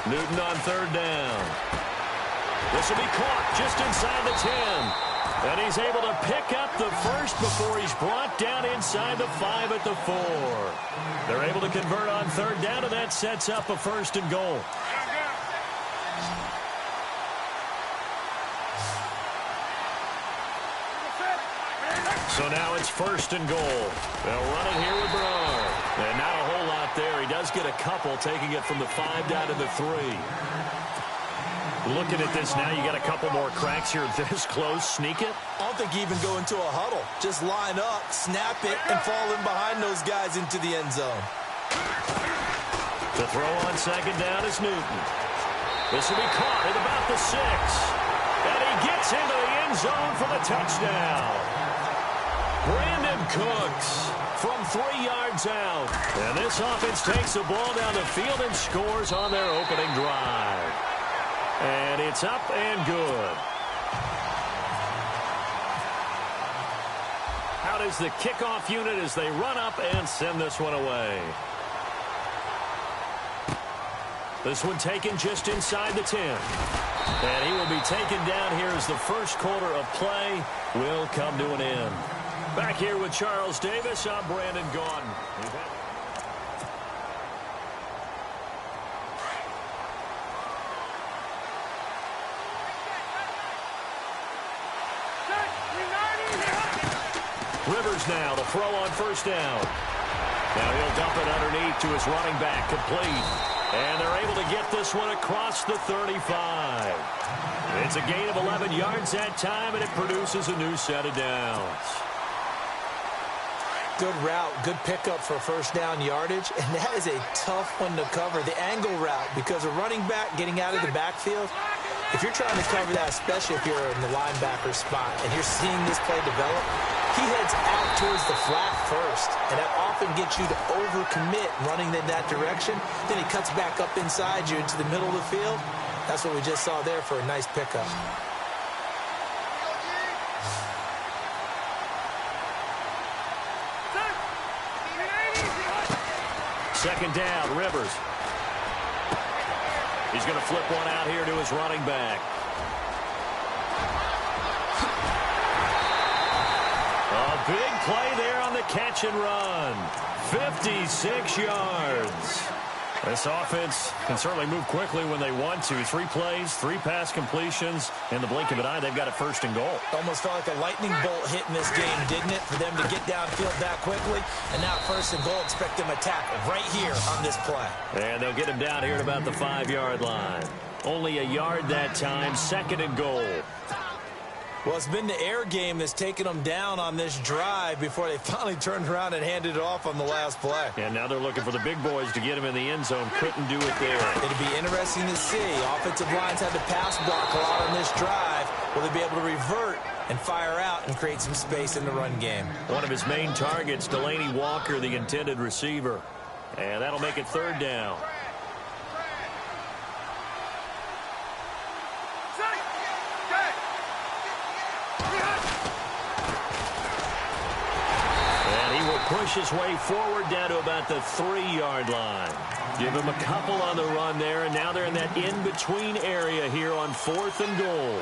Newton on third down. This will be caught just inside the 10. And he's able to pick up the first before he's brought down inside the 5 at the 4. They're able to convert on third down, and that sets up a 1st and goal. So now it's 1st and goal. They'll run it here with Bernard. And not a whole lot there. He does get a couple, taking it from the 5 down to the 3. Looking at this now, you got a couple more cracks here this close. Sneak it? I don't think you even go into a huddle. Just line up, snap it, and fall in behind those guys into the end zone. The throw on 2nd down is Newton. This will be caught at about the 6. And he gets into the end zone for the touchdown. Brandon Cooks from 3 yards out. And this offense takes the ball down the field and scores on their opening drive. And it's up and good. Out is the kickoff unit as they run up and send this one away. This one taken just inside the 10. And he will be taken down here as the first quarter of play will come to an end. Back here with Charles Davis, I'm Brandon Gaudin. Rivers now to throw on 1st down. Now he'll dump it underneath to his running back, complete. And they're able to get this one across the 35. It's a gain of 11 yards that time, and it produces a new set of downs. Good route, good pickup for 1st down yardage, and that is a tough one to cover, the angle route, because a running back getting out of the backfield, if you're trying to cover that, especially if you're in the linebacker spot, and you're seeing this play develop, he heads out towards the flat first, and that often gets you to overcommit running in that direction. Then he cuts back up inside you into the middle of the field. That's what we just saw there for a nice pickup. Second down, Rivers. He's going to flip one out here to his running back. A big play there on the catch and run. 56 yards. This offense can certainly move quickly when they want to. 3 plays, 3 pass completions. In the blink of an eye, they've got a 1st and goal. Almost felt like a lightning bolt hit in this game, didn't it? For them to get downfield that quickly. And now 1st and goal, expect them to tackle right here on this play. And they'll get him down here at about the 5-yard line. Only a yard that time, 2nd and goal. Well, it's been the air game that's taken them down on this drive before they finally turned around and handed it off on the last play. And now they're looking for the big boys to get him in the end zone. Couldn't do it there. It'll be interesting to see. Offensive lines had to pass block a lot on this drive. Will they be able to revert and fire out and create some space in the run game? One of his main targets, Delaney Walker, the intended receiver. And that'll make it 3rd down. Push his way forward down to about the 3-yard line. Give him a couple on the run there, and now they're in that in-between area here on 4th and goal.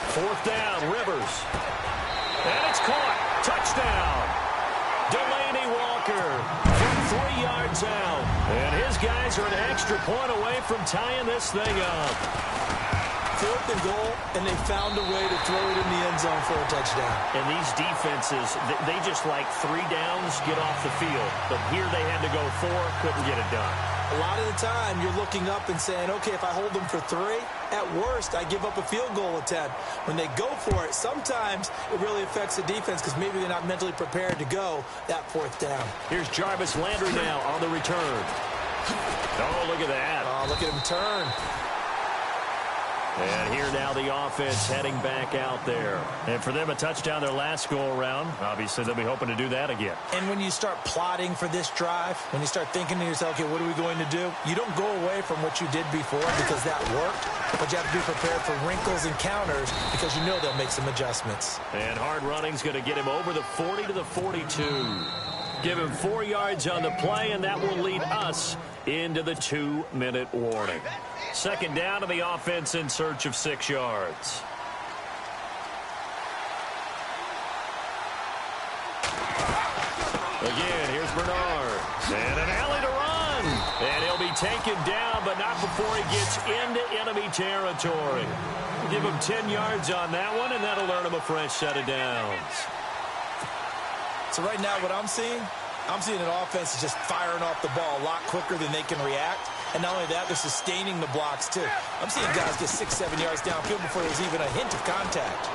Fourth down, Rivers. And it's caught. Touchdown. Delaney Walker. 3 yards out. And his guys are an extra point away from tying this thing up. 4th and goal, and they found a way to throw it in the end zone for a touchdown. And these defenses, they just like 3 downs, get off the field. But here they had to go 4, couldn't get it done. A lot of the time, you're looking up and saying, okay, if I hold them for 3, at worst, I give up a field goal attempt. When they go for it, sometimes it really affects the defense because maybe they're not mentally prepared to go that 4th down. Here's Jarvis Landry now on the return. Oh, look at that. Oh, look at him turn. And here now the offense heading back out there. And for them, a touchdown their last go-around. Obviously, they'll be hoping to do that again. And when you start plotting for this drive, when you start thinking to yourself, okay, what are we going to do? You don't go away from what you did before because that worked. But you have to be prepared for wrinkles and counters because you know they'll make some adjustments. And hard running's going to get him over the 40 to the 42. Give him 4 yards on the play, and that will lead us into the 2-minute warning. Second down to the offense in search of 6 yards. Again, here's Bernard. And an alley to run. And he'll be taken down, but not before he gets into enemy territory. Give him 10 yards on that one, and that'll earn him a fresh set of downs. So right now what I'm seeing an offense just firing off the ball a lot quicker than they can react. And not only that, they're sustaining the blocks, too. I'm seeing guys get 6-7 yards downfield before there's even a hint of contact.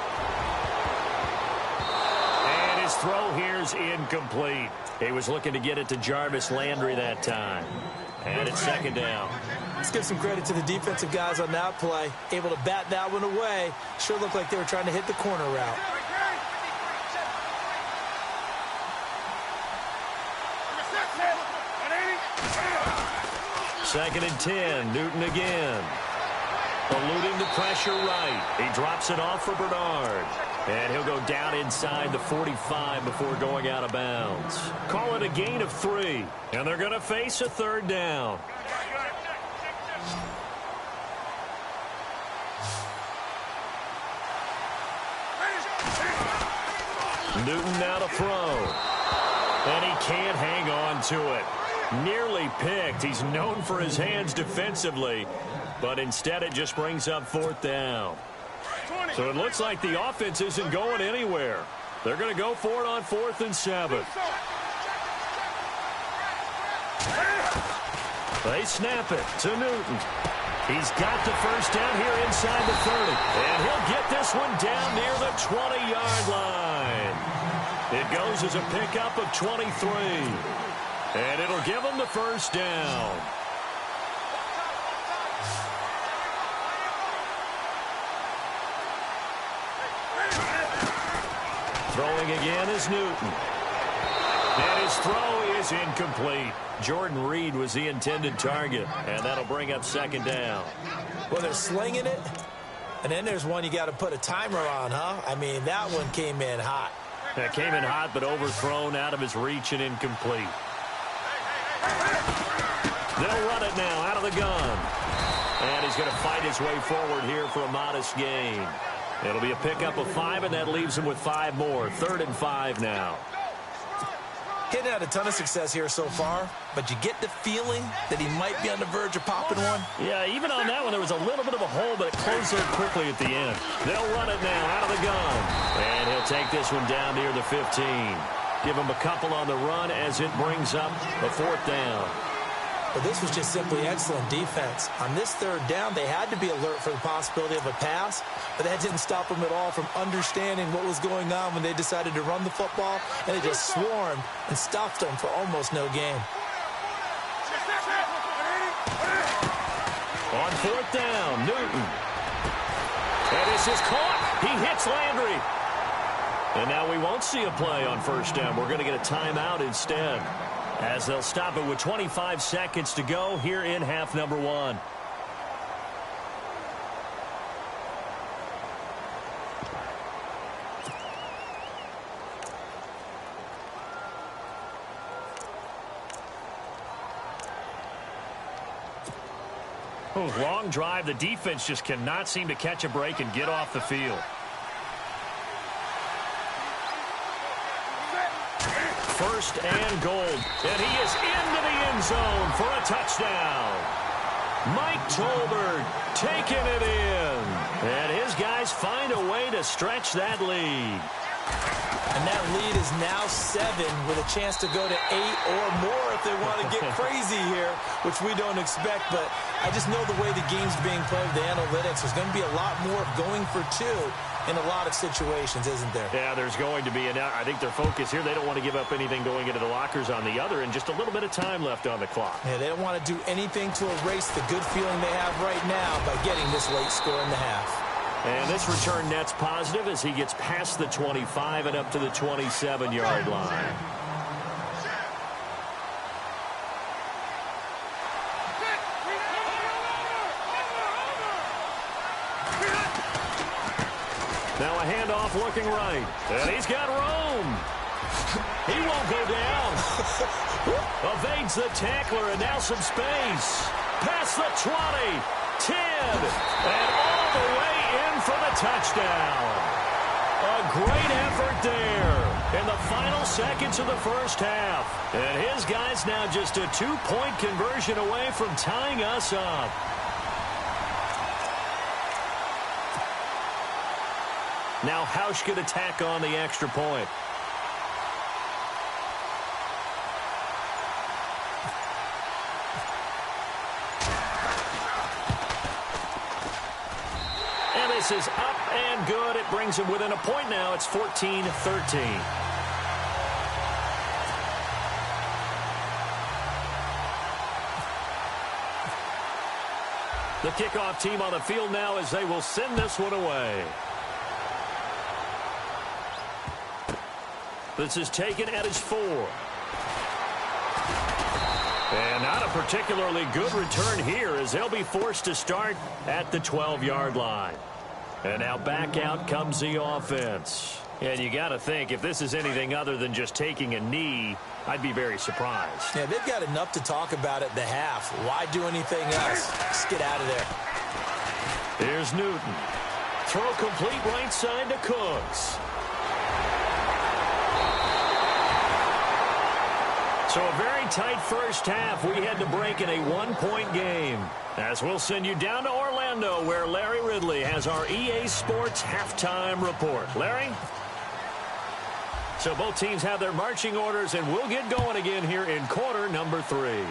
And his throw here's incomplete. He was looking to get it to Jarvis Landry that time. And it's second down. Let's give some credit to the defensive guys on that play. Able to bat that one away. Sure looked like they were trying to hit the corner route. Second and 10, Newton again. Eluding the pressure right. He drops it off for Bernard. And he'll go down inside the 45 before going out of bounds. Call it a gain of 3. And they're going to face a third down. Newton now to throw. And he can't hang on to it. Nearly picked. He's known for his hands defensively, but instead it just brings up fourth down. So it looks like the offense isn't going anywhere. They're going to go for it on 4th and 7. They snap it to Newton. He's got the first down here inside the 30, and he'll get this one down near the 20-yard line. It goes as a pickup of 23. And it'll give them the first down. Throwing again is Newton. And his throw is incomplete. Jordan Reed was the intended target. And that'll bring up second down. Well, they're slinging it. And then there's one you got to put a timer on, huh? I mean, that one came in hot. That came in hot, but overthrown, out of his reach and incomplete. They'll run it now out of the gun. And he's going to fight his way forward here for a modest gain. It'll be a pickup of 5, and that leaves him with 5 more. 3rd and 5 now. He hadn't had a ton of success here so far, but you get the feeling that he might be on the verge of popping one. Yeah, even on that one, there was a little bit of a hole, but it closed there quickly at the end. They'll run it now out of the gun. And he'll take this one down near the 15. Give him a couple on the run as it brings up a 4th down. But this was just simply excellent defense. On this 3rd down, they had to be alert for the possibility of a pass, but that didn't stop them at all from understanding what was going on when they decided to run the football, and they just swarmed and stuffed them for almost no gain. On 4th down, Newton. And this is caught. He hits Landry. And now we won't see a play on 1st down. We're going to get a timeout instead, as they'll stop it with 25 seconds to go here in half number 1. Long drive. The defense just cannot seem to catch a break and get off the field. First and goal. And he is into the end zone for a touchdown. Mike Tolbert taking it in. And his guys find a way to stretch that lead. And that lead is now 7 with a chance to go to 8 or more if they want to get crazy here, which we don't expect. But I just know the way the game's being played, the analytics, there's going to be a lot more of going for 2 in a lot of situations, isn't there? Yeah, there's going to be. And I think their focus here, they don't want to give up anything going into the lockers on the other, and just a little bit of time left on the clock. Yeah, they don't want to do anything to erase the good feeling they have right now by getting this late score in the half. And this return net's positive as he gets past the 25 and up to the 27-yard line. Now a handoff looking right. And he's got room. He won't go down. Evades the tackler, and now some space. Past the 20, 10, and all the way in for the touchdown. A great effort there in the final seconds of the first half. And his guys now just a 2-point conversion away from tying us up. Now Hausch could attack on the extra point. And this is up and good. It brings him within a point now. It's 14-13. The kickoff team on the field now as they will send this one away. This is taken at his 4. And not a particularly good return here as they'll be forced to start at the 12-yard line. And now back out comes the offense. And you got to think, if this is anything other than just taking a knee, I'd be very surprised. Yeah, they've got enough to talk about at the half. Why do anything else? Just get out of there. Here's Newton. Throw complete right side to Cooks. So a very tight first half. We had to break in a 1-point game. As we'll send you down to Orlando, where Larry Ridley has our EA Sports halftime report. Larry? So both teams have their marching orders, and we'll get going again here in quarter number 3.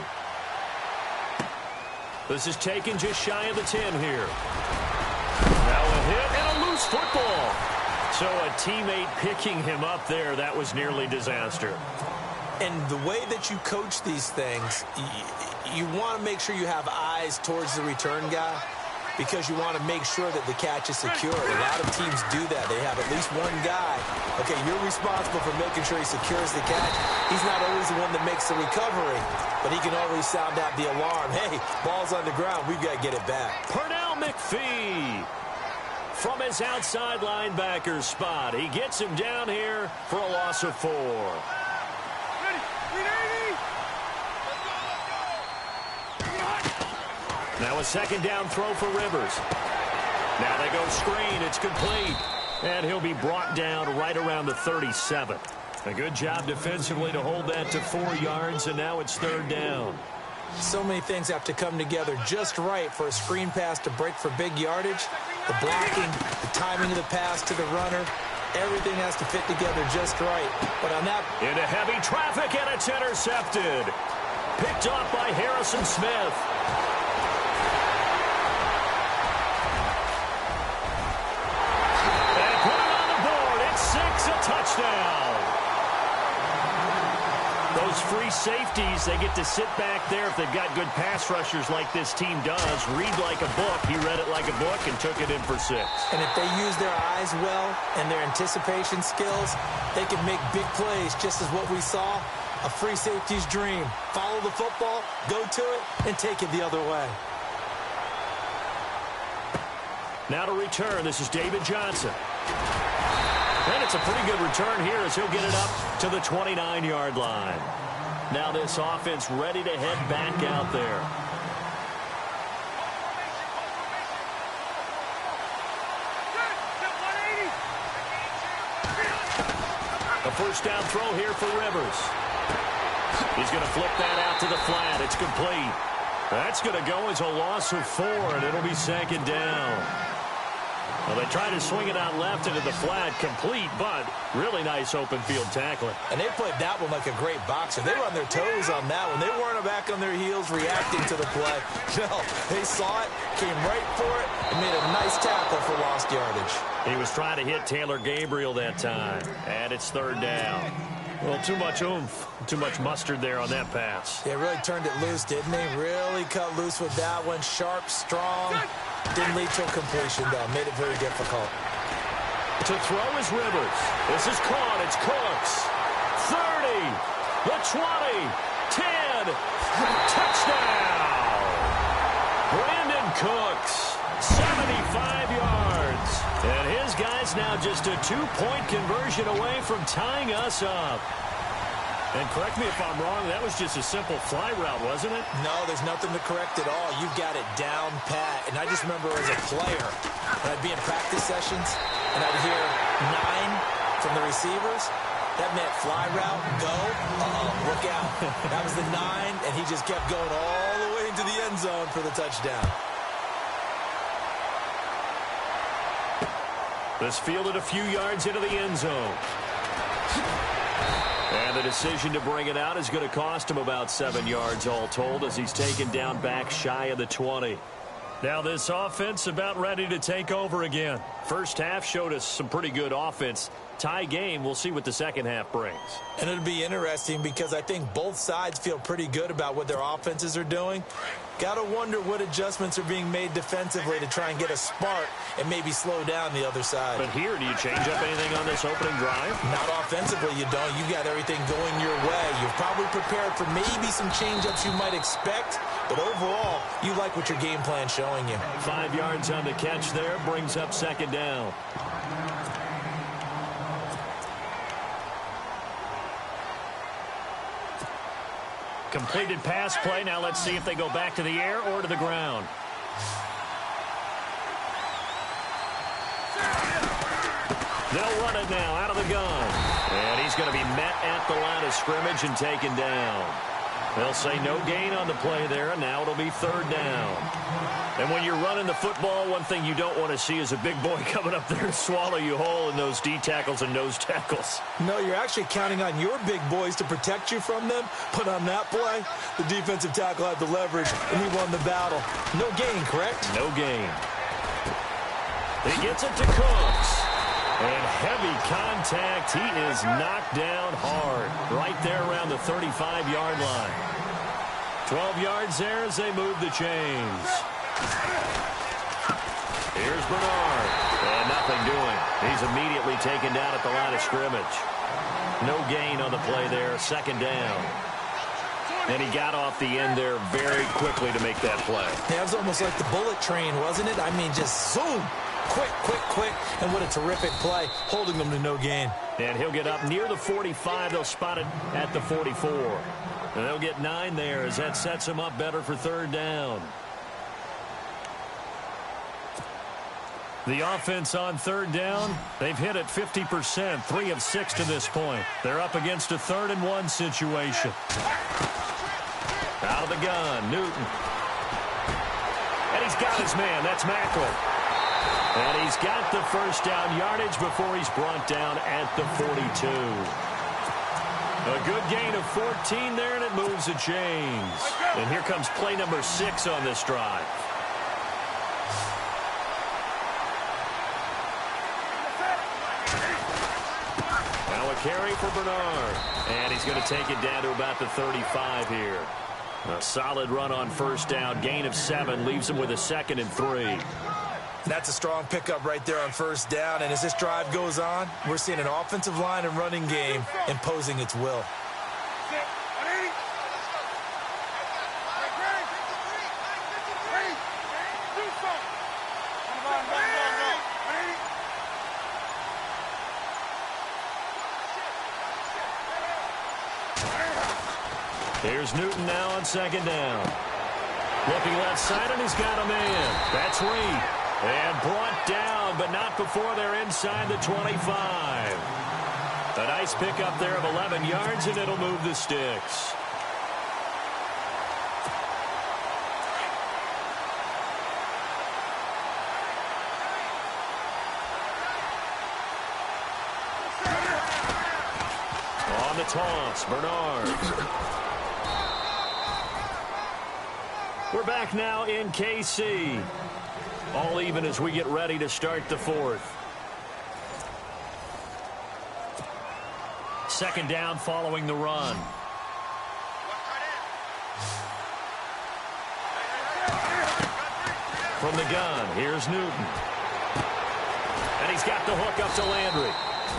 This is taken just shy of the 10 here. Now a hit and a loose football. So a teammate picking him up there. That was nearly disaster. And the way that you coach these things, you want to make sure you have eyes towards the return guy because you want to make sure that the catch is secure. A lot of teams do that. They have at least one guy. Okay, you're responsible for making sure he secures the catch. He's not always the one that makes the recovery, but he can always sound out the alarm. Hey, ball's on the ground. We've got to get it back. Pernell McPhee from his outside linebacker spot. He gets him down here for a loss of 4. Now a second down throw for Rivers. Now they go screen. It's complete. And he'll be brought down right around the 37. A good job defensively to hold that to 4 yards, and now it's 3rd down. So many things have to come together just right for a screen pass to break for big yardage. The blocking, the timing of the pass to the runner, everything has to fit together just right. But on that... Into heavy traffic, and it's intercepted. Picked off by Harrison Smith. And put it on the board. It's 6, a touchdown. Those free safeties, they get to sit back there if they've got good pass rushers like this team does. Read like a book. He read it like a book and took it in for 6. And if they use their eyes well and their anticipation skills, they can make big plays, just as what we saw. A free safety's dream. Follow the football, go to it, and take it the other way. Now to return, this is David Johnson. And it's a pretty good return here as he'll get it up to the 29-yard line. Now this offense ready to head back out there. A first down throw here for Rivers. He's going to flip that out to the flat. It's complete. That's going to go as a loss of 4, and it'll be 2nd down. Well, they try to swing it out left into the flat, complete, but really nice open field tackling. And they played that one like a great boxer. They were on their toes on that one. They weren't back on their heels reacting to the play. No, they saw it, came right for it, and made a nice tackle for lost yardage. He was trying to hit Taylor Gabriel that time, and it's third down. Well, too much oomph, too much mustard there on that pass. They really turned it loose, didn't they? Really cut loose with that one. Sharp, strong. Didn't lead to a completion, though. Made it very difficult. To throw is Rivers. This is caught. It's Cooks. 30. The 20. 10. Touchdown. Brandon Cooks. 75 yards. And his guy's now just a 2-point conversion away from tying us up. And correct me if I'm wrong, that was just a simple fly route, wasn't it? No, there's nothing to correct at all. You've got it down pat. And I just remember as a player, when I'd be in practice sessions, and I'd hear 9 from the receivers, that meant fly route, go, look out. That was the 9, and he just kept going all the way into the end zone for the touchdown. This fielded a few yards into the end zone. And the decision to bring it out is going to cost him about 7 yards all told as he's taken down back shy of the 20. Now this offense about ready to take over again. First half showed us some pretty good offense. Tie game, we'll see what the second half brings. And it'll be interesting because I think both sides feel pretty good about what their offenses are doing. Got to wonder what adjustments are being made defensively to try and get a spark and maybe slow down the other side. But here, do you change up anything on this opening drive? Not offensively, you don't. You got everything going your way. You're probably prepared for maybe some change-ups you might expect, but overall, you like what your game plan's showing you. 5 yards on the catch there, brings up second down. Completed pass play. Now let's see if they go back to the air or to the ground. They'll run it now out of the gun. And he's going to be met at the line of scrimmage and taken down. They'll say no gain on the play there, and now it'll be third down. And when you're running the football, one thing you don't want to see is a big boy coming up there and swallow you whole in those D tackles and nose tackles. No, you're actually counting on your big boys to protect you from them. But on that play, the defensive tackle had the leverage, and he won the battle. No gain, correct? No gain. He gets it to Cooks. And heavy contact. He is knocked down hard. Right there around the 35-yard line. 12 yards there as they move the chains. Here's Bernard. And nothing doing. He's immediately taken down at the line of scrimmage. No gain on the play there. Second down. And he got off the end there very quickly to make that play. Yeah, it was almost like the bullet train, wasn't it? I mean, just zoom. Quick, quick, quick. And what a terrific play, holding them to no gain. And he'll get up near the 45. They'll spot it at the 44. And they'll get 9 there as that sets him up better for third down. The offense on third down, they've hit it 50%, 3 of 6 to this point. They're up against a 3rd and 1 situation. Out of the gun, Newton. And he's got his man. That's Macklin. And he's got the first down yardage before he's brought down at the 42. A good gain of 14 there, and it moves the chains. And here comes play number 6 on this drive. Now a carry for Bernard. And he's going to take it down to about the 35 here. A solid run on first down. Gain of 7 leaves him with a 2nd and 3. That's a strong pickup right there on first down. And as this drive goes on, we're seeing an offensive line and running game imposing its will. Here's Newton now on second down. Looking left side, and he's got a man. That's Reed. And brought down, but not before they're inside the 25. A nice pickup there of 11 yards, and it'll move the sticks. On the toss, Bernard. We're back now in KC. All even as we get ready to start the 4th. second down following the run. From the gun, here's Newton. And he's got the hook up to Landry.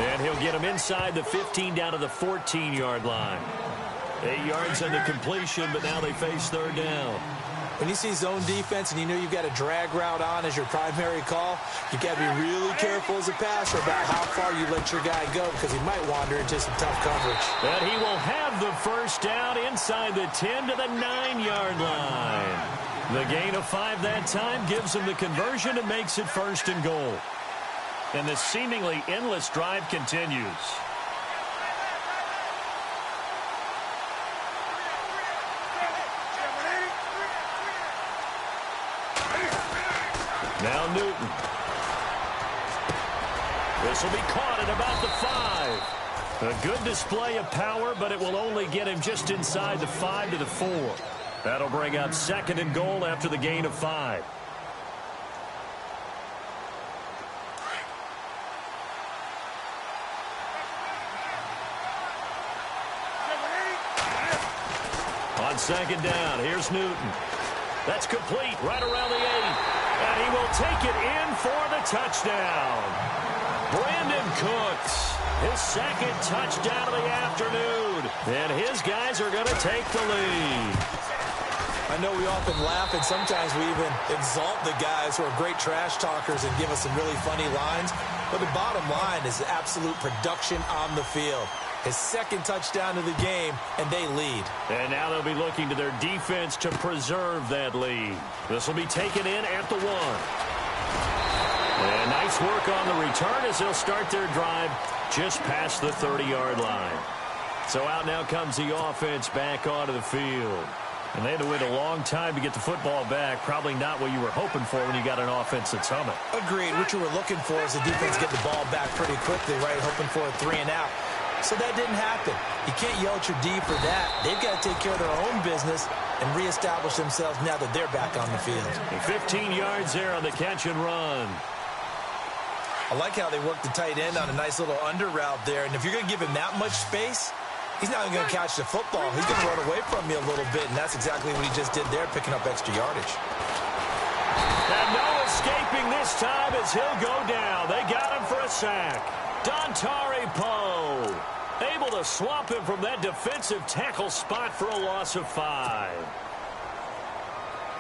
And he'll get him inside the 15 down to the 14-yard line. 8 yards on the completion, but now they face third down. When you see zone defense and you know you've got a drag route on as your primary call, you got to be really careful as a passer about how far you let your guy go because he might wander into some tough coverage. But he will have the first down inside the 10 to the 9-yard line. The gain of 5 that time gives him the conversion and makes it 1st and goal. And the seemingly endless drive continues. Now Newton. This will be caught at about the 5. A good display of power, but it will only get him just inside the 5 to the 4. That'll bring up 2nd and goal after the gain of 5. On 2nd down, here's Newton. That's complete right around the 8. And he will take it in for the touchdown. Brandon Cooks, his 2nd touchdown of the afternoon. And his guys are going to take the lead. I know we often laugh, and sometimes we even exalt the guys who are great trash talkers and give us some really funny lines. But the bottom line is absolute production on the field. His 2nd touchdown of the game, and they lead. And now they'll be looking to their defense to preserve that lead. This will be taken in at the 1. And nice work on the return as they'll start their drive just past the 30-yard line. So out now comes the offense back onto the field. And they had to wait a long time to get the football back. Probably not what you were hoping for when you got an offense that's humming. Agreed. What you were looking for is the defense get the ball back pretty quickly, right? Hoping for a 3 and out. So that didn't happen. You can't yell at your D for that. They've got to take care of their own business and reestablish themselves now that they're back on the field. And 15 yards there on the catch and run. I like how they work the tight end on a nice little under route there. And if you're going to give him that much space, he's not even going to catch the football. He's going to run away from you a little bit, and that's exactly what he just did there, picking up extra yardage. And no escaping this time as he'll go down. They got him for a sack. Dontari Poe able to swamp him from that defensive tackle spot for a loss of 5.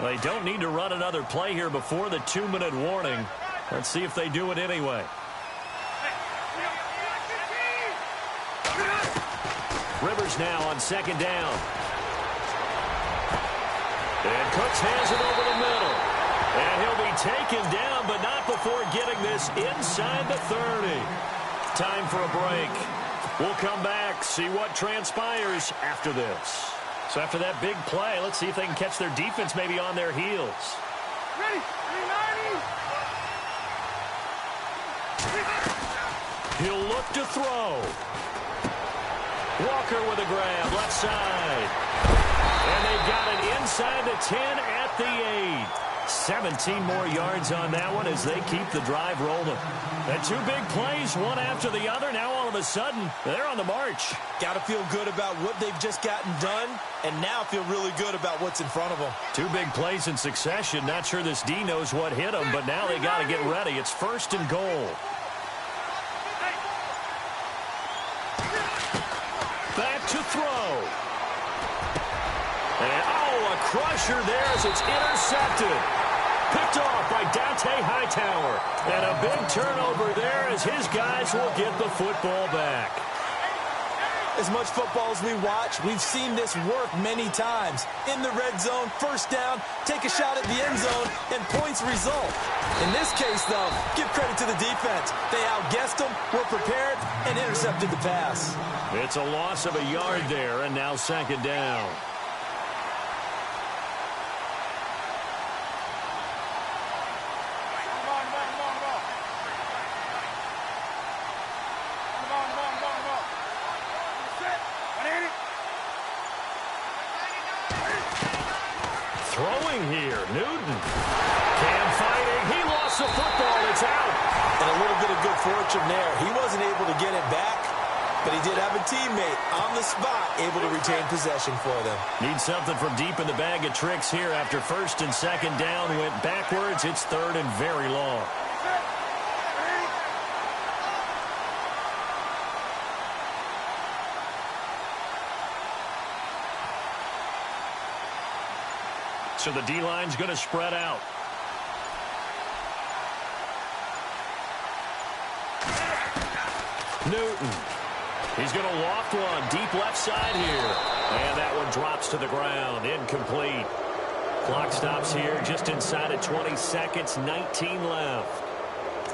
They don't need to run another play here before the 2-minute warning. Let's see if they do it anyway. Rivers now on 2nd down. And Cooks hands it over the middle. And he'll be taken down, but not before getting this inside the 30. Time for a break. We'll come back, see what transpires after this. So after that big play, let's see if they can catch their defense maybe on their heels. Ready? 390. He'll look to throw. Walker with a grab, left side. And they got it inside the 10 at the 8. 17 more yards on that one as they keep the drive rolling. And 2 big plays, one after the other. Now all of a sudden, they're on the march. Got to feel good about what they've just gotten done, and now feel really good about what's in front of them. 2 big plays in succession. Not sure this D knows what hit them, but now they got to get ready. It's 1st and goal. Back to throw. And, a crusher there as it's intercepted. Picked off by Dante Hightower. And a big turnover there as his guys will get the football back. As much football as we watch, we've seen this work many times. In the red zone, 1st down, take a shot at the end zone, and points result. In this case, though, give credit to the defense. They outguessed them, were prepared, and intercepted the pass. It's a loss of a yard there, and now 2nd down. Throwing here, Newton. Cam fighting. He lost the football. It's out. And a little bit of good fortune there. He wasn't able to get it back, but he did have a teammate on the spot able to retain possession for them. Need something from deep in the bag of tricks here after first and second down. Went backwards. It's third and very long. So the D-line's going to spread out. Newton. He's going to loft one deep left side here. And that one drops to the ground. Incomplete. Clock stops here just inside of 20 seconds. 19 left.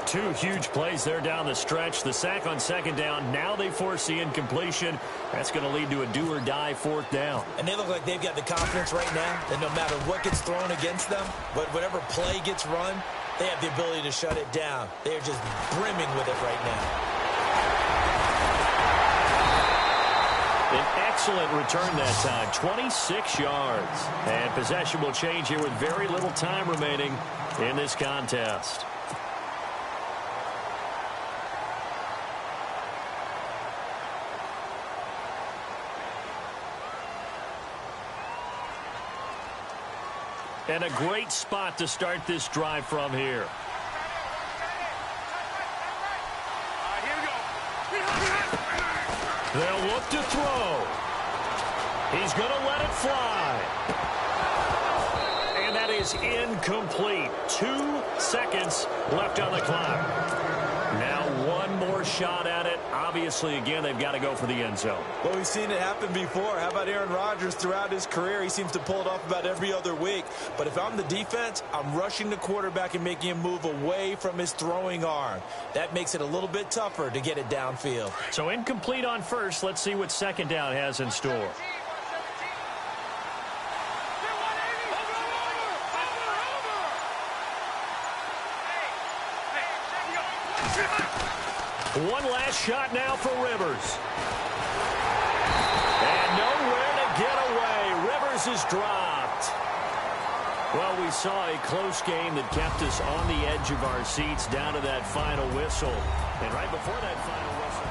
Two huge plays there down the stretch. The sack on second down. Now they force the incompletion. That's going to lead to a do-or-die fourth down. And they look like they've got the confidence right now that no matter what gets thrown against them, but whatever play gets run, they have the ability to shut it down. They are just brimming with it right now. An excellent return that time, 26 yards. And possession will change here with very little time remaining in this contest. And a great spot to start this drive from here. They'll look to throw. He's going to let it fly. And that is incomplete. 2 seconds left on the clock. Now one more shot at it. Obviously, again, they've got to go for the end zone. Well, we've seen it happen before. How about Aaron Rodgers throughout his career? He seems to pull it off about every other week. But if I'm the defense, I'm rushing the quarterback and making him move away from his throwing arm. That makes it a little bit tougher to get it downfield. So incomplete on first. Let's see what second down has in store. One last shot now for Rivers. And nowhere to get away. Rivers is dropped. Well, we saw a close game that kept us on the edge of our seats down to that final whistle. And right before that final whistle,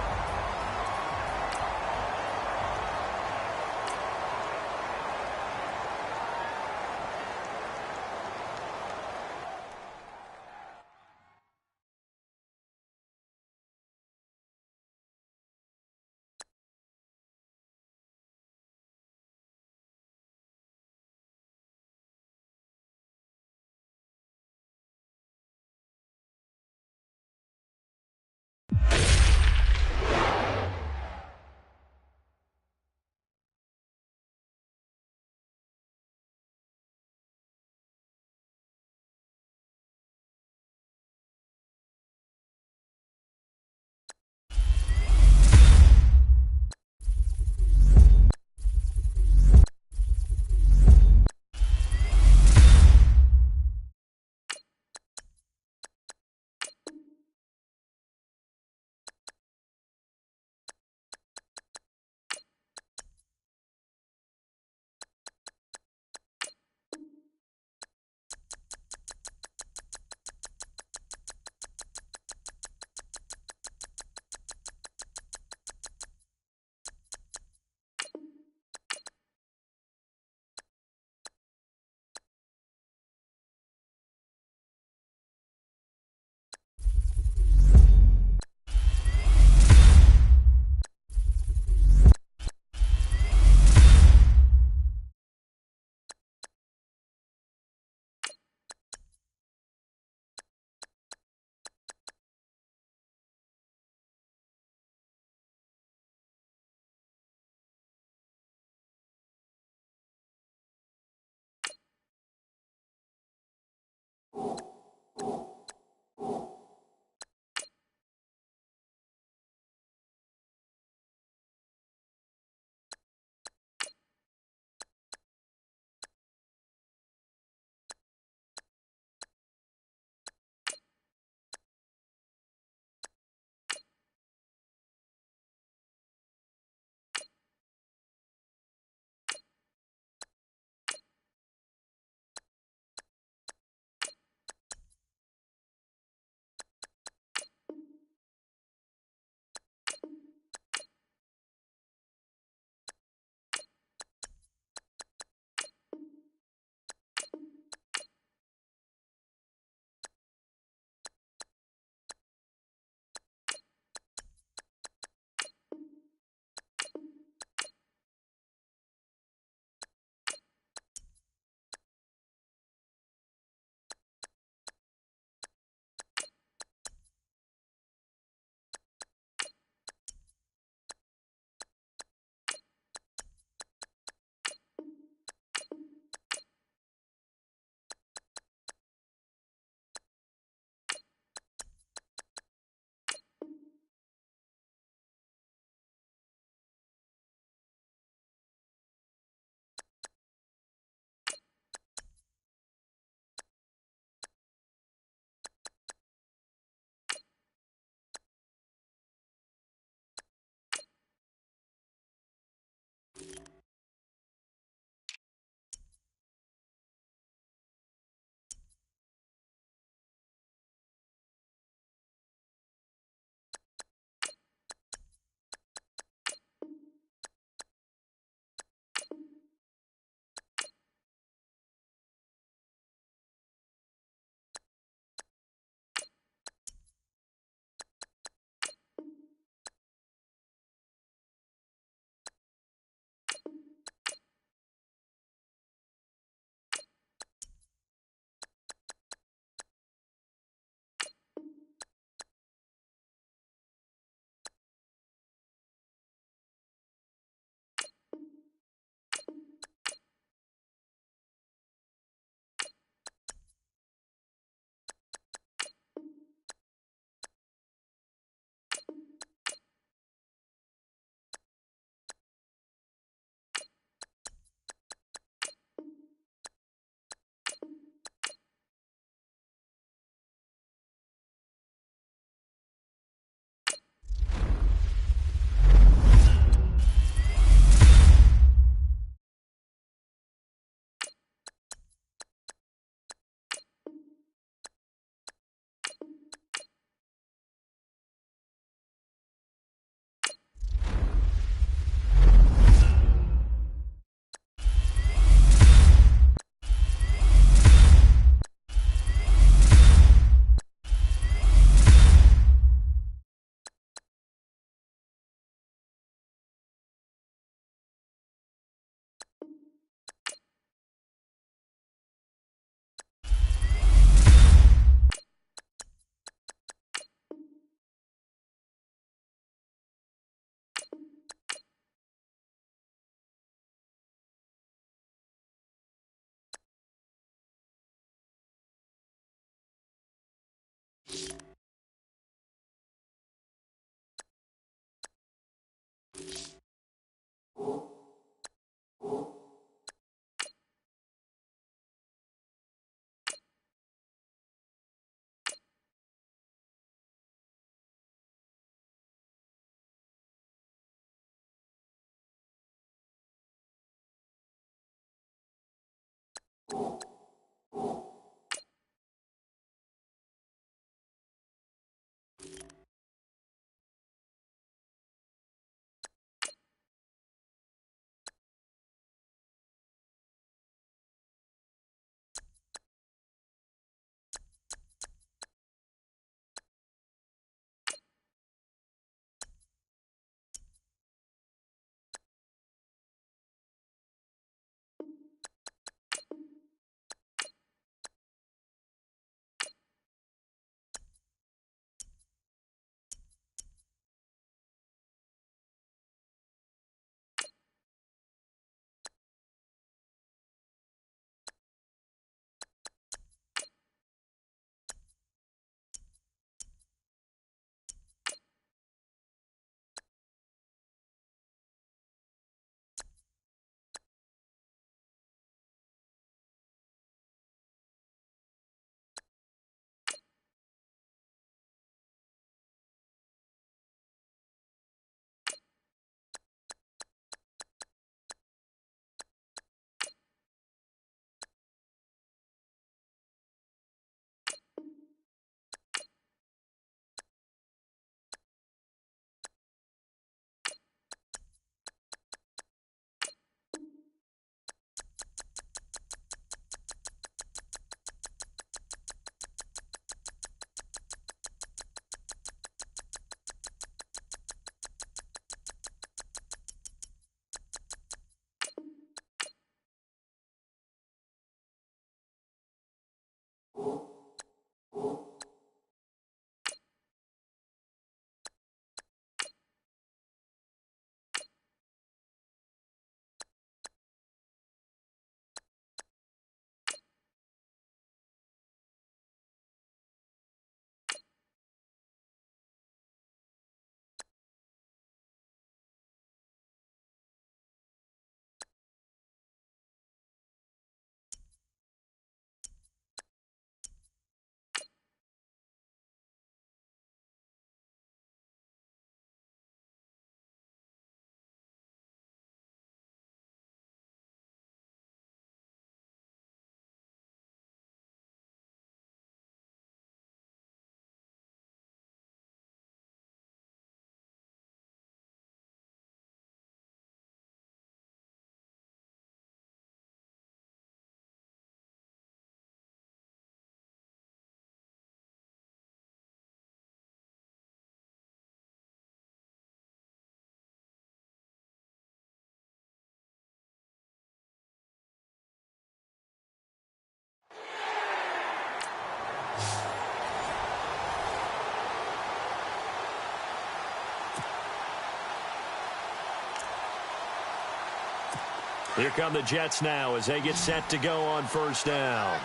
Here come the Jets now as they get set to go on first down.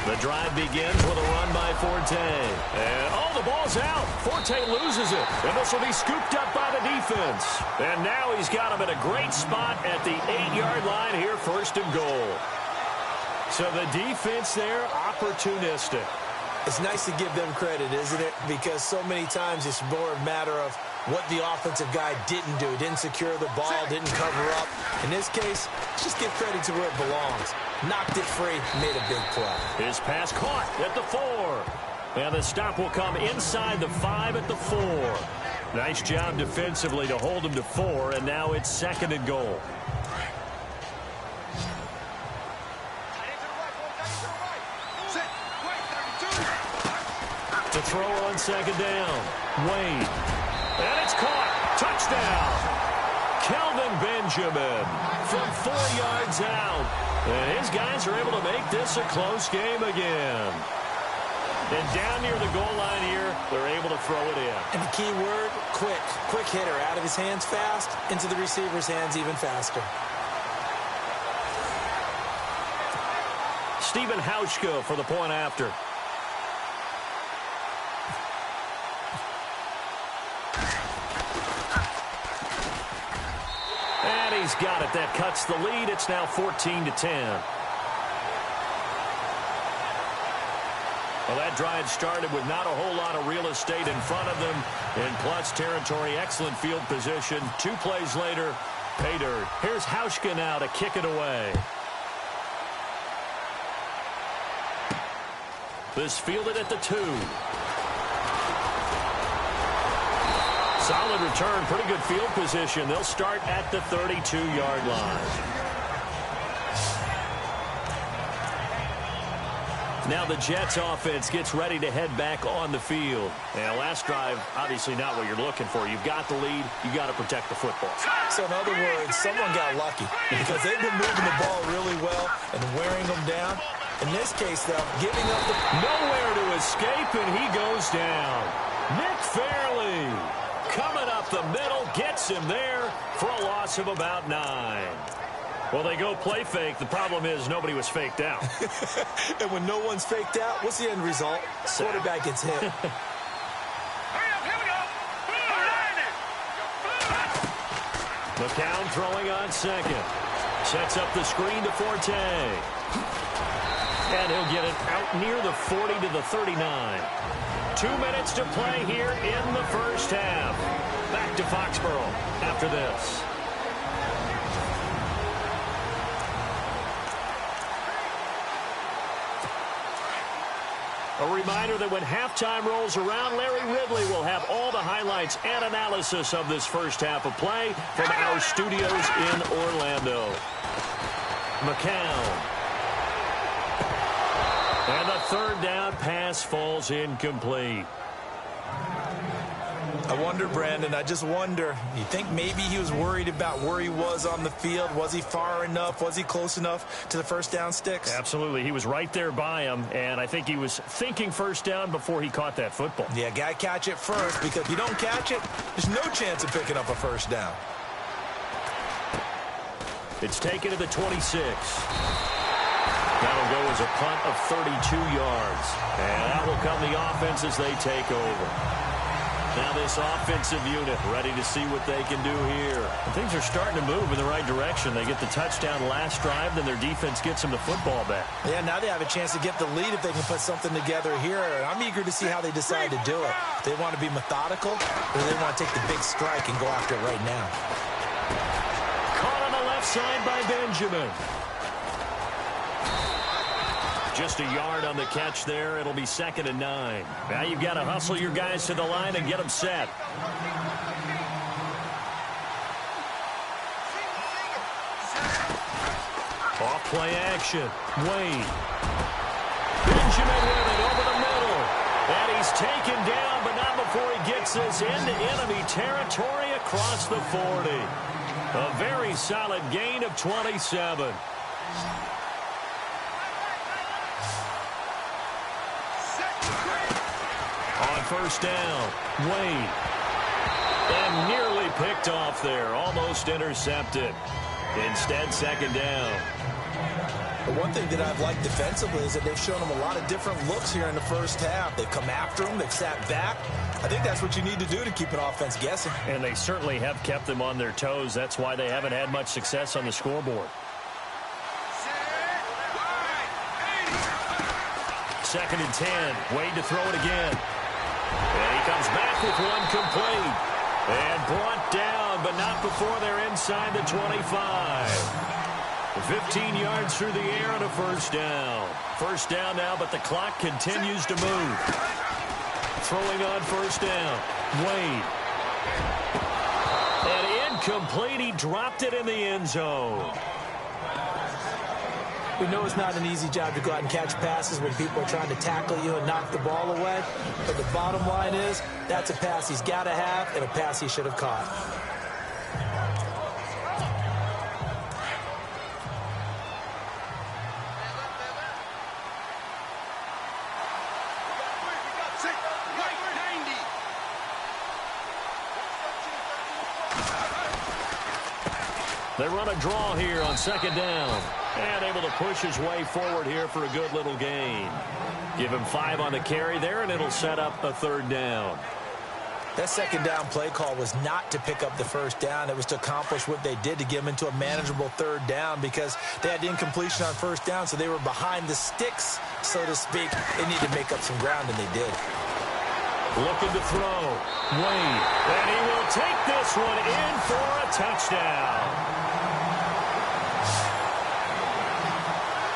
The drive begins with a run by Forte. And, oh, the ball's out. Forte loses it. And this will be scooped up by the defense. And now he's got him at a great spot at the 8-yard line here, first and goal. So the defense there, opportunistic. It's nice to give them credit, isn't it? Because so many times it's more a matter of what the offensive guy didn't do. Didn't secure the ball, didn't cover up. In this case, just give credit to where it belongs. Knocked it free, made a big play. His pass caught at the 4. And the stop will come inside the 5 at the 4. Nice job defensively to hold him to 4, and now it's second and goal. To throw on second down. Wade. And it's caught. Touchdown. Kelvin Benjamin from 4 yards out. And his guys are able to make this a close game again. And down near the goal line here, they're able to throw it in. And the key word, quick. Quick hitter. Out of his hands fast, into the receiver's hands even faster. Stephen Hauschka for the point after. And he's got it. That cuts the lead. It's now 14-10. Well, that drive started with not a whole lot of real estate in front of them. In plus territory, excellent field position. 2 plays later, pay dirt. Here's Hauschka now to kick it away. This fielded at the 2. Solid return, pretty good field position. They'll start at the 32-yard line. Now the Jets offense gets ready to head back on the field. And last drive, obviously not what you're looking for. You've got the lead. You got to protect the football. So in other words, someone got lucky because they've been moving the ball really well and wearing them down. In this case, though, giving up the... Nowhere to escape, and he goes down. Nick Fairley coming up the middle, gets him there for a loss of about 9. Well, they go play fake. The problem is nobody was faked out. And when no one's faked out, what's the end result? Quarterback gets hit. McCown throwing on second. Sets up the screen to Forte. And he'll get it out near the 40 to the 39. 2 minutes to play here in the first half. Back to Foxborough after this. A reminder that when halftime rolls around, Larry Ridley will have all the highlights and analysis of this first half of play from our studios in Orlando. McCown. And the third down pass falls incomplete. I wonder, Brandon, I just wonder, you think maybe he was worried about where he was on the field? Was he far enough? Was he close enough to the first down sticks? Absolutely. He was right there by him, and I think he was thinking first down before he caught that football. Yeah, got to catch it first, because if you don't catch it, there's no chance of picking up a first down. It's taken to the 26. That'll go as a punt of 32 yards. And that will come the offense as they take over. Now this offensive unit ready to see what they can do here. And things are starting to move in the right direction. They get the touchdown last drive, then their defense gets them the football back. Yeah, now they have a chance to get the lead if they can put something together here. I'm eager to see how they decide to do it. They want to be methodical, or they want to take the big strike and go after it right now. Caught on the left side by Benjamin. Just a yard on the catch there. It'll be 2nd and 9. Now you've got to hustle your guys to the line and get them set. Off play action. Wade. Benjamin with it over the middle. And he's taken down, but not before he gets this into enemy territory across the 40. A very solid gain of 27. On first down, Wade. And nearly picked off there. Almost intercepted. Instead, 2nd down. The one thing that I've liked defensively is that they've shown them a lot of different looks here in the first half. They've come after them. They've sat back. I think that's what you need to do to keep an offense guessing. And they certainly have kept them on their toes. That's why they haven't had much success on the scoreboard. 2nd and 10. Wade to throw it again. And he comes back with one complete. And brought down, but not before they're inside the 25. 15 yards through the air and a first down. First down now, but the clock continues to move. Throwing on first down. Wade. And incomplete. He dropped it in the end zone. We know it's not an easy job to go out and catch passes when people are trying to tackle you and knock the ball away. But the bottom line is, that's a pass he's got to have and a pass he should have caught. They run a draw here on 2nd down. And able to push his way forward here for a good little gain. Give him 5 on the carry there, and it'll set up a 3rd down. That second down play call was not to pick up the first down. It was to accomplish what they did, to get them into a manageable third down, because they had incompletion on first down, so they were behind the sticks, so to speak. They needed to make up some ground, and they did. Looking to throw. Wade. And he will take this one in for a touchdown.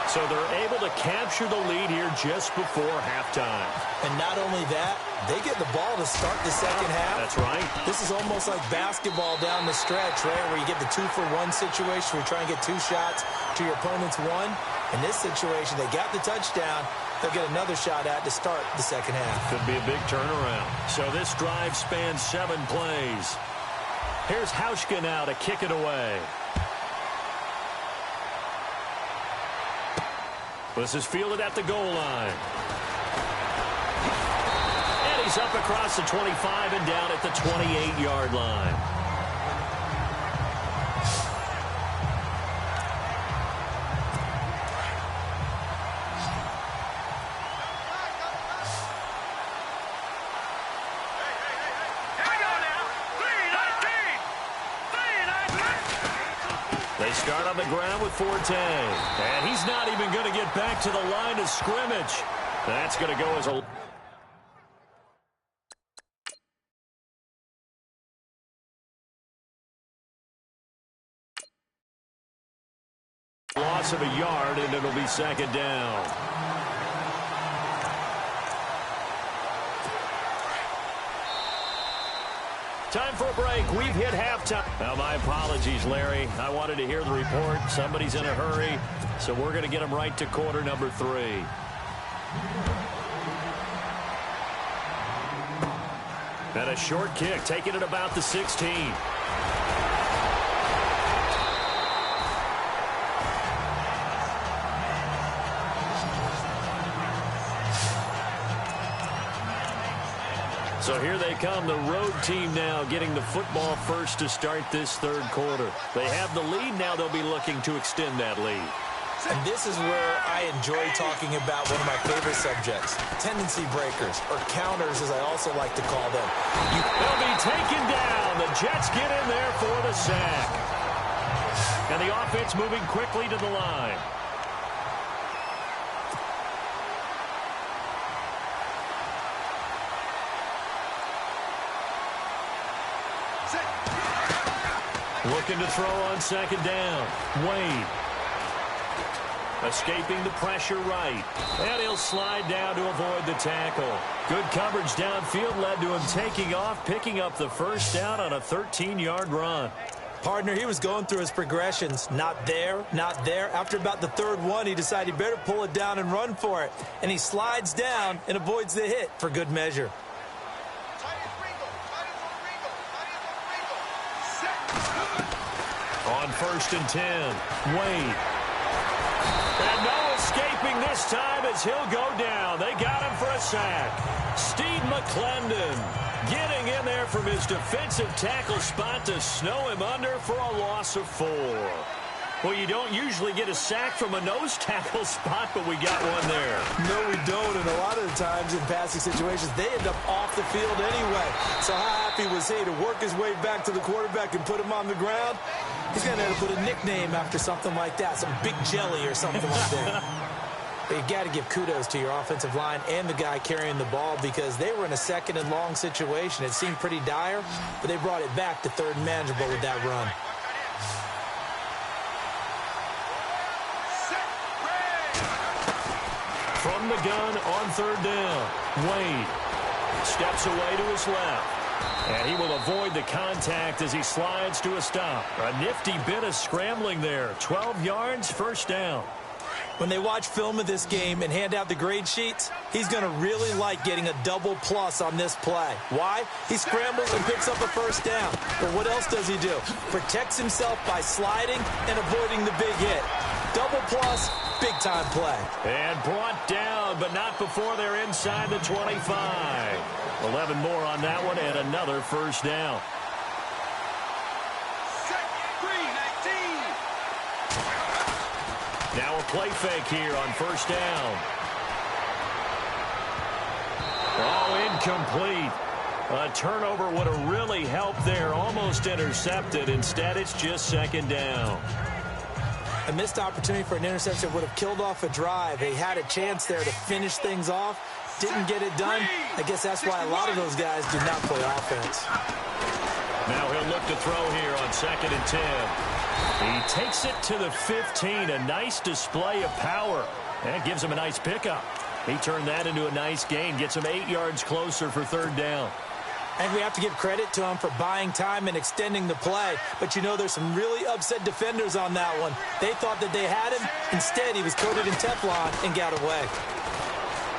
So they're able to capture the lead here just before halftime. And not only that, they get the ball to start the second half. That's right. This is almost like basketball down the stretch, right, where you get the 2-for-1 situation where you try and get 2 shots to your opponent's 1. In this situation, they got the touchdown. They'll get another shot at to start the second half. Could be a big turnaround. So this drive spans 7 plays. Here's Hauschka now to kick it away. This is fielded at the goal line. And he's up across the 25 and down at the 28-yard line. They start on the ground with Forte. And he's not even going to get back to the line of scrimmage. That's going to go as a loss of a yard, and it'll be second down. Time for a break. We've hit halftime. Now, my apologies, Larry. I wanted to hear the report. Somebody's in a hurry, so we're going to get them right to quarter number 3. And a short kick, taking it about the 16. So here they come, the road team now getting the football first to start this third quarter. They have the lead. Now they'll be looking to extend that lead. And this is where I enjoy talking about one of my favorite subjects, tendency breakers, or counters as I also like to call them. They'll be taken down. The Jets get in there for the sack. And the offense moving quickly to the line. Looking to throw on second down. Wade. Escaping the pressure right. And he'll slide down to avoid the tackle. Good coverage downfield led to him taking off, picking up the first down on a 13-yard run. Partner, he was going through his progressions. Not there, not there. After about the third one, he decided he better pull it down and run for it. And he slides down and avoids the hit for good measure. On 1st and 10, Wade. And no escaping this time as he'll go down. They got him for a sack. Steve McClendon getting in there from his defensive tackle spot to snow him under for a loss of 4. Well, you don't usually get a sack from a nose tackle spot, but we got one there. No, we don't, and a lot of the times in passing situations, they end up off the field anyway. So how happy was he to work his way back to the quarterback and put him on the ground? He's going to have to put a nickname after something like that, some Big Jelly or something like that. But you got to give kudos to your offensive line and the guy carrying the ball, because they were in a second and long situation. It seemed pretty dire, but they brought it back to third and manageable with that run. From the gun on third down, Wade steps away to his left. And he will avoid the contact as he slides to a stop. A nifty bit of scrambling there. 12 yards, first down. When they watch film of this game and hand out the grade sheets, he's going to really like getting a double plus on this play. Why? He scrambles and picks up a first down. But what else does he do? Protects himself by sliding and avoiding the big hit. Double plus, big-time play. And brought down, but not before they're inside the 25. 11 more on that one, and another first down. Now a play fake here on first down. Oh, incomplete. A turnover would have really helped there. Almost intercepted. Instead, it's just second down. A missed opportunity for an interception would have killed off a drive. They had a chance there to finish things off. Didn't get it done. I guess that's why a lot of those guys do not play offense. Now he'll look to throw here on 2nd and 10. He takes it to the 15. A nice display of power. That gives him a nice pickup. He turned that into a nice gain. Gets him 8 yards closer for 3rd down. And we have to give credit to him for buying time and extending the play. But, you know, there's some really upset defenders on that one. They thought that they had him. Instead, he was coated in Teflon and got away.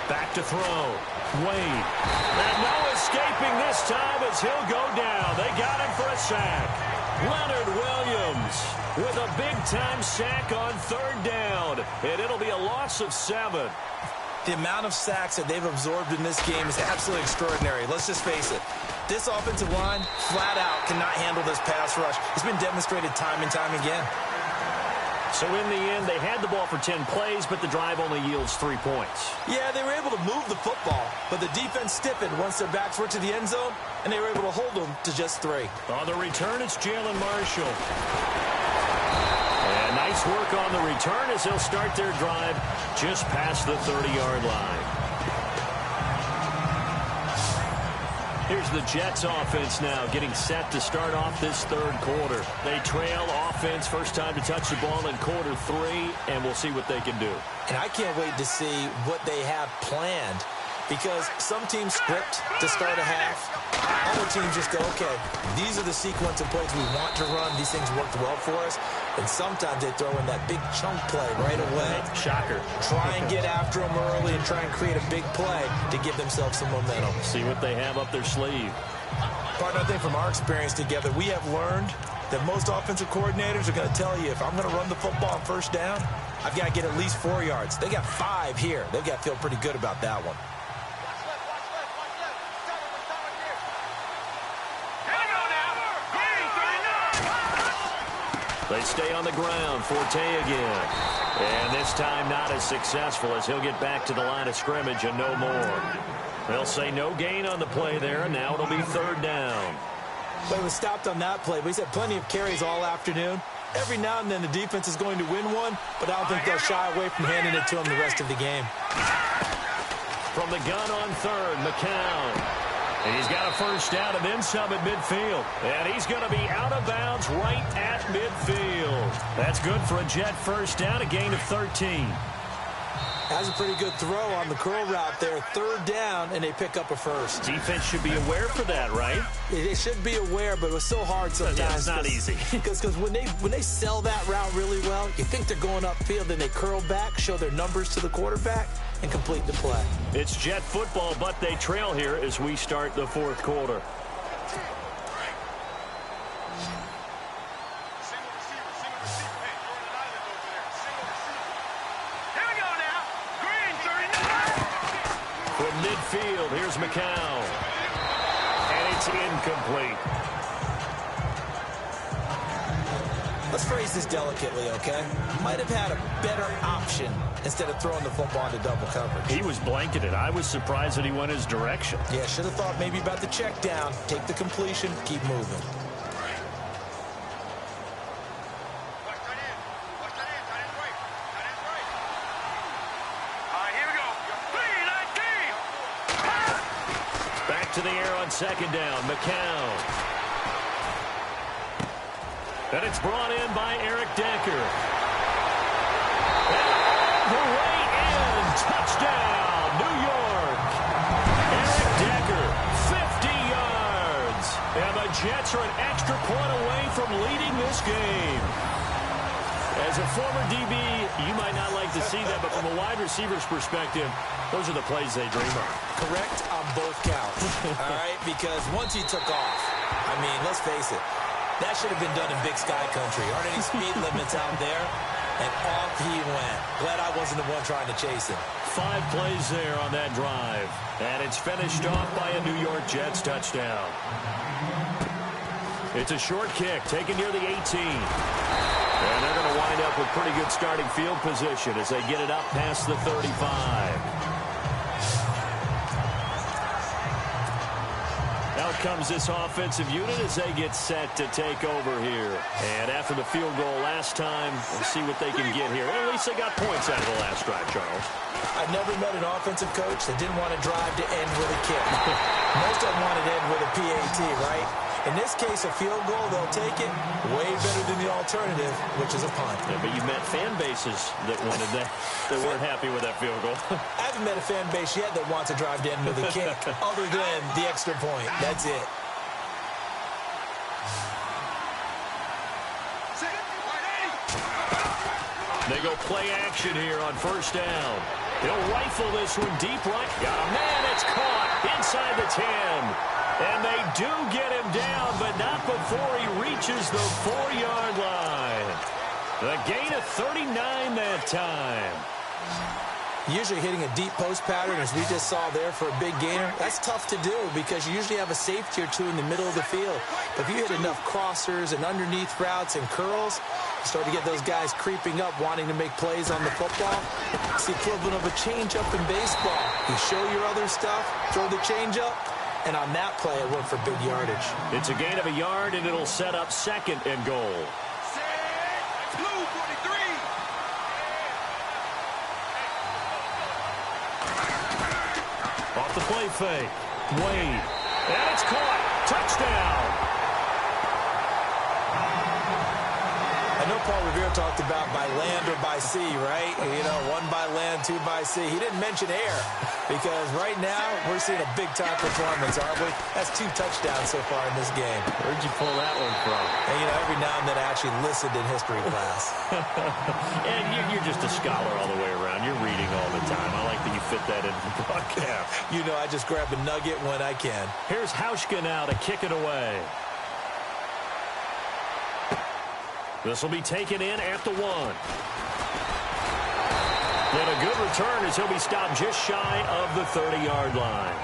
Back to throw. Wade. And no escaping this time as he'll go down. They got him for a sack. Leonard Williams with a big-time sack on 3rd down. And it'll be a loss of 7. The amount of sacks that they've absorbed in this game is absolutely extraordinary. Let's just face it. This offensive line, flat out, cannot handle this pass rush. It's been demonstrated time and time again. So in the end, they had the ball for 10 plays, but the drive only yields 3 points. Yeah, they were able to move the football, but the defense stiffened once their backs were to the end zone, and they were able to hold them to just 3. On the return, it's Jalen Marshall. And nice work on the return as he'll start their drive just past the 30-yard line. Here's the Jets offense now getting set to start off this 3rd quarter. They trail offense, first time to touch the ball in quarter 3, and we'll see what they can do. And I can't wait to see what they have planned, because some teams script to start a half. Other teams just go, okay, these are the sequence of plays we want to run. These things worked well for us. And sometimes they throw in that big chunk play right away. Shocker. Try and get after them early and try and create a big play to give themselves some momentum. See what they have up their sleeve. Partner, I think from our experience together, we have learned that most offensive coordinators are going to tell you, if I'm going to run the football on 1st down, I've got to get at least 4 yards. They got 5 here. They've got to feel pretty good about that one. They stay on the ground. Forte again. And this time not as successful as he'll get back to the line of scrimmage and no more. They'll say no gain on the play there, and now it'll be 3rd down. But it was stopped on that play. But he's had plenty of carries all afternoon. Every now and then the defense is going to win one, but I don't think they'll shy away from handing it to him the rest of the game. From the gun on 3rd, McCown. And he's got a 1st down and then some at midfield. And he's going to be out of bounds right at midfield. That's good for a Jet 1st down, a gain of 13. Has a pretty good throw on the curl route there. 3rd down, and they pick up a 1st. Defense should be aware for that, right? They should be aware, but it was so hard sometimes. Yeah, it's not easy. Because when they sell that route really well, you think they're going upfield, then they curl back, show their numbers to the quarterback, and complete the play. It's Jet football, but they trail here as we start the 4th quarter. From midfield, here's McCown. And it's incomplete. Let's phrase this delicately, okay? Might have had a better option instead of throwing the football into double coverage. He was blanketed. I was surprised that he went his direction. Yeah, should have thought maybe about the check down, take the completion, keep moving. To the air on 2nd down, McCown. And it's brought in by Eric Decker. And the way in, touchdown, New York. Eric Decker, 50 yards. And the Jets are an extra point away from leading this game. As a former DB, you might not like to see that, but from a wide receiver's perspective, those are the plays they dream of. Correct on both counts, all right? Because once he took off, I mean, let's face it, that should have been done in Big Sky Country. Aren't any speed limits out there? And off he went. Glad I wasn't the one trying to chase him. 5 plays there on that drive. And it's finished off by a New York Jets touchdown. It's a short kick taken near the 18. And they're going to wind up with pretty good starting field position as they get it up past the 35. Now comes this offensive unit as they get set to take over here. And after the field goal last time, we'll see what they can get here. At least they got points out of the last drive, Charles. I never met an offensive coach that didn't want to drive to end with a kick. Most of them want to end with a PAT, right? In this case, a field goal, they'll take it way better than the alternative, which is a punt. Yeah, but you met fan bases that wanted that weren't happy with that field goal. I haven't met a fan base yet that wants to drive to end with a kick other than the extra point. That's it. They go play action here on first down. He'll rifle this one deep right. Got a man. It's caught inside the 10. And they do get him down, but not before he reaches the 4-yard line. The gain of 39 that time. Usually hitting a deep post pattern, as we just saw there for a big gainer, that's tough to do because you usually have a safety or two in the middle of the field. But if you hit enough crossers and underneath routes and curls, you start to get those guys creeping up, wanting to make plays on the football. It's the equivalent of a change-up in baseball. You show your other stuff, throw the change-up, and on that play, it worked for big yardage. It's a gain of a yard, and it'll set up 2nd and goal. Blue 43. Off the play fake. Wade. And it's caught. Touchdown. I know Paul Revere talked about by land or by sea, right? You know, 1 by land, 2 by sea. He didn't mention air because right now we're seeing a big-time performance, aren't we? That's 2 touchdowns so far in this game. Where'd you pull that one from? And, you know, every now and then I actually listened in history class. And you're just a scholar all the way around. You're reading all the time. I like that you fit that into the broadcast. You know, I just grab a nugget when I can. Here's Hauschka now to kick it away. This will be taken in at the 1. And a good return as he'll be stopped just shy of the 30-yard line.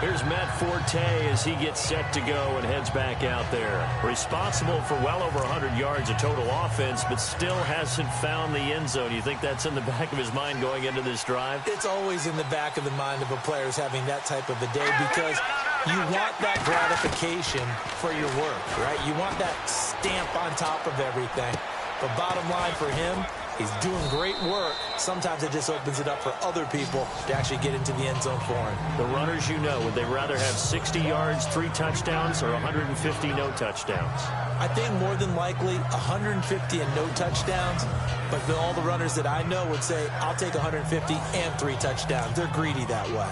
Here's Matt Forte as he gets set to go and heads back out there. Responsible for well over 100 yards of total offense, but still hasn't found the end zone. You think that's in the back of his mind going into this drive? It's always in the back of the mind of a player who's having that type of a day because you want that gratification for your work, right? You want that stamp on top of everything. But bottom line for him, he's doing great work. Sometimes it just opens it up for other people to actually get into the end zone for him. The runners, you know, would they rather have 60 yards, 3 touchdowns, or 150 no touchdowns? I think more than likely 150 and no touchdowns. But all the runners that I know would say, I'll take 150 and 3 touchdowns. They're greedy that way.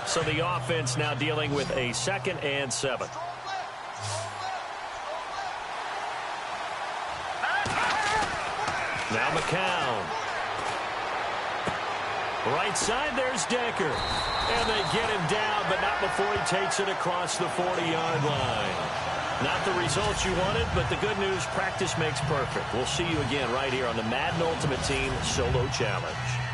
So the offense now dealing with a 2nd and 7. Now McCown. Right side, there's Decker. And they get him down, but not before he takes it across the 40-yard line. Not the results you wanted, but the good news, practice makes perfect. We'll see you again right here on the Madden Ultimate Team Solo Challenge.